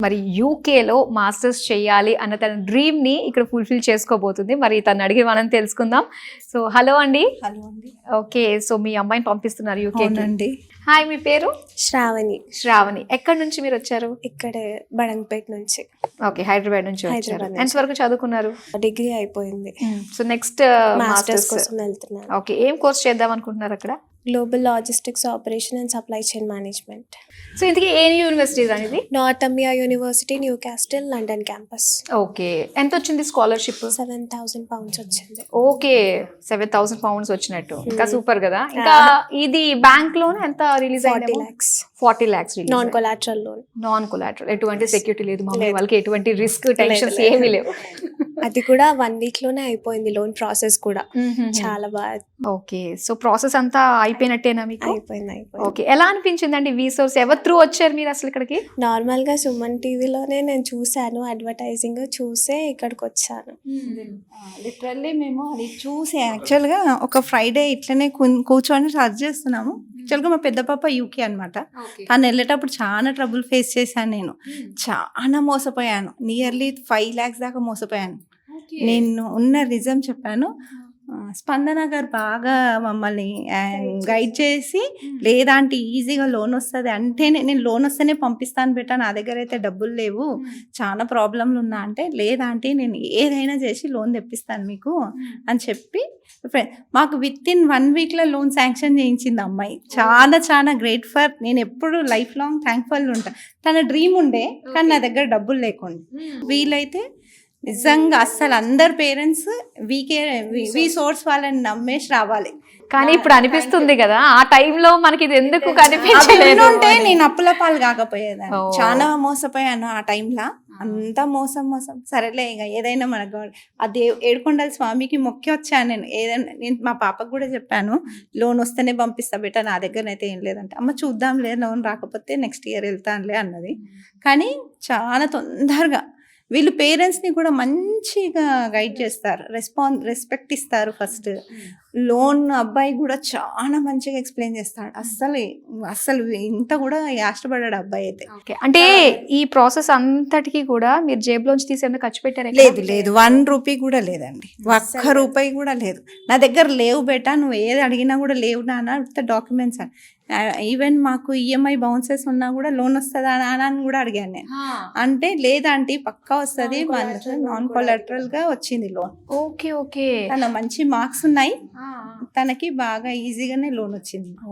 మరి యూకేలో మాస్టర్స్ చేయాలి అన్న తన డ్రీమ్ని ఇక్కడ ఫుల్ఫిల్ చేసుకోబోతుంది. మరి తను అడిగి మనం తెలుసుకుందాం. సో హలో అండి. హలో అండి. ఓకే, సో మీ అమ్మాయిని పంపిస్తున్నారు యూకే అండి. హాయ్, మీ పేరు? శ్రావణి. శ్రావణి. ఎక్కడి నుంచి మీరు వచ్చారు? ఇక్కడే బడంగపేట నుంచి. ఓకే, హైదరాబాద్ నుంచి వచ్చారు. ఎంత వరకు చదువుకున్నారు? డిగ్రీ అయిపోయింది. సో నెక్స్ట్ మాస్టర్స్ కోసం వెళ్తున్నాను. ఓకే, ఏం కోర్స్ చేద్దాం అనుకుంటున్నారు అక్కడ? Global logistics operation and supply chain management. So ఇంతకీ ఏ యూనివర్సిటీస్ అనేది? Northumbria University, Newcastle, London campus. Okay, ఎంత వచ్చింది స్కాలర్షిప్? £7,000 వచ్చింది. ఓకే, £7,000 వచ్చినట్టు. ఇంకా సూపర్ కదా. ఇంకా ఇది బ్యాంక్ లోన్ ఎంత రిలీజ్ అయింది? 40 lakhs release. Non collateral loan. Non collateral, ఎటువంటి సెక్యూరిటీ లేదు, మమ్మీ వాళ్ళకి ఎటువంటి రిస్క్ టెన్షన్స్ ఏమీ లేవు. అది కూడా 1 week లోనే అయిపోయింది లోన్ ప్రాసెస్ కూడా. చాలా బాగా. ఓకే, సో ప్రాసెస్ అంతా అయిపోయినట్టేనా మీకు? అయిపోయింది. ఓకే, ఎలా అనిపించిందండి వి సోర్స్? ఎవరి త్రూ వచ్చారు మీరు అసలు ఇక్కడికి? నార్మల్ గా సుమన్ టీవీలోనే నేను చూసాను, అడ్వర్టైజింగ్ చూసే ఇక్కడికి వచ్చాను. లిటరల్లీ మేము అది చూసి యాక్చువల్గా ఒక ఫ్రైడే ఇట్లనే కూర్చొని సర్చ్ చేస్తున్నాము. యాక్చువల్గా మా పెద్ద పాప యూకే అనమాట. తను వెళ్ళేటప్పుడు చాలా ట్రబుల్ ఫేస్ చేశాను. నేను చాలా మోసపోయాను. నియర్లీ 5 lakhs దాకా మోసపోయాను. నేను ఉన్న రిజం చెప్పాను. స్పందన గారు బాగా మమ్మల్ని గైడ్ చేసి, లేదంటే ఈజీగా లోన్ వస్తుంది అంటేనే, నేను లోన్ వస్తేనే పంపిస్తాను బెటా, నా దగ్గర అయితే డబ్బులు లేవు, చాలా ప్రాబ్లంలు ఉన్నా అంటే, లేదంటే నేను ఏదైనా చేసి లోన్ తెప్పిస్తాను మీకు అని చెప్పి మాకు విత్ ఇన్ 1 weekలో లోన్ శాంక్షన్ చేయించింది అమ్మాయి. చాలా చాలా గ్రేట్ ఫర్. నేను ఎప్పుడు లైఫ్ లాంగ్ థ్యాంక్ఫుల్ ఉంటా. తన డ్రీమ్ ఉండే కానీ నా దగ్గర డబ్బులు లేకుండా. వీలైతే నిజంగా అస్సలు అందరు పేరెంట్స్ వి సోర్స్ వాళ్ళని నమ్మేసి రావాలి. కానీ ఇప్పుడు అనిపిస్తుంది కదా, ఆ టైంలో మనకి ఇది ఎందుకు కనిపించలేదు అంటే నేను అప్పుల పాలు కాకపోయేదాన్ని. చాలా మోసపోయాను ఆ టైంలో. అంతా మోసం. సరేలే, ఇక ఏదైనా మనకు అది ఏడుకొండల స్వామికి మొక్కి వచ్చాను నేను. ఏదైనా నేను మా పాపకు కూడా చెప్పాను, లోన్ వస్తేనే పంపిస్తా బెటా, నా దగ్గర అయితే ఏం లేదంటే, అమ్మ చూద్దాంలే, లోన్ రాకపోతే నెక్స్ట్ ఇయర్ వెళ్తానులే అన్నది. కానీ చాలా తొందరగా వీళ్ళు పేరెంట్స్ని కూడా మంచిగా గైడ్ చేస్తారు, రెస్పెక్ట్ ఇస్తారు. ఫస్ట్ లోన్ అబ్బాయి కూడా చాలా మంచిగా ఎక్స్ప్లెయిన్ చేస్తాడు. అస్సలు ఇంత కూడా కష్టపడ్డాడు అబ్బాయి అయితే. అంటే ఈ ప్రాసెస్ అంతటికి కూడా మీరు జేబులోంచి తీసేందుకు ఖర్చు పెట్టారు? లేదు, 1 రూపీ కూడా లేదండి. 1 రూపాయి కూడా లేదు. నా దగ్గర లేవు బేటా, నువ్వు ఏది అడిగినా కూడా లేవు నాన్న, డాక్యుమెంట్స్. ఈవెన్ మాకు ఈఎంఐ బౌన్సెస్ ఉన్నా కూడా లోన్ వస్తుందా అని కూడా అడిగాను నేను. అంటే లేదంటే పక్కా వస్తుంది, నాన్ కొలాటరల్ గా వచ్చింది లోన్. ఓకే, తన మంచి మార్క్స్ ఉన్నాయి, తనకి బాగా ఈజీగానే లోన్ వచ్చింది.